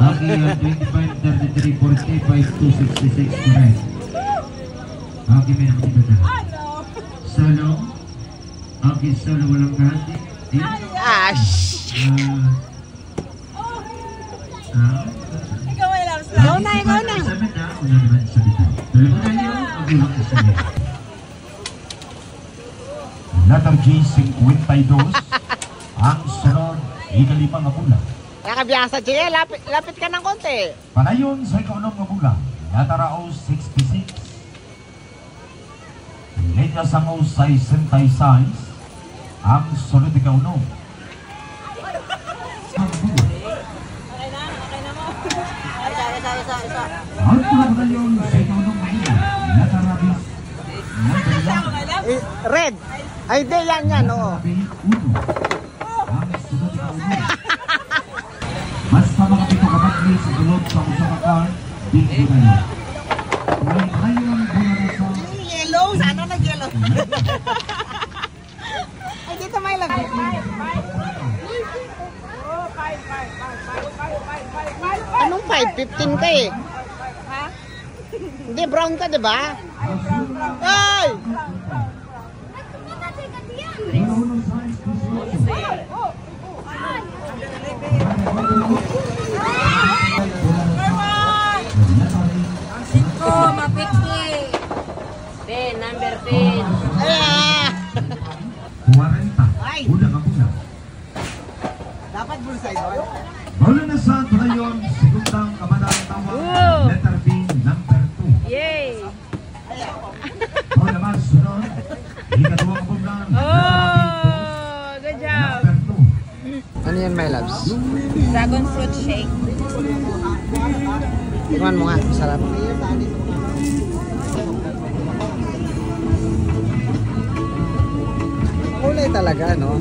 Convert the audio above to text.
Okay, 25, 33, 45 to 66, correct. Okay, may naman dito. Solo. Okay, solo, walang kahati. Ash! Ikaw ay lang. Ikaw na, ikaw na. Sabi na, una naman sa dito. Dalawa na yun, ang ulang isa niya. Letter G, 52. Ang sunod, ikalimang bulan. Nakabiyasa, Jay. Lapit ka ng konti. Panayon sa ikaunong bulan, letter O, 66. Linya sa O, 66. Ang sunod ikaunong. Ang buwan. Isa. Ang panayon sa ikaunong bulan, letter B. Red. Ay, di yan, oo. Ang sunod ikaunong. Basta mga pito kapatid sa gulod sa usapakan, dito kayo. May kayong bulan na sa... Yellow. Sana nag-yellow. Ay, dito may lagi. Anong 5? 15 ka eh. Ha? Hindi, brown ka, di ba? Ay! Oh, mapikli. Ben, number 10. Ah! 40. Una ka muna. Dapat bulsay doon. Bola na sa Trayon, segundang kabanang tawag, letter B, number 2. Yay! Bola mas sunod, ikaduwang bulan, Oh, good job. number 2. Ano yan, my loves? Dragon fruit shake. Tingnan mo nga, sarap. Kulay talaga, no?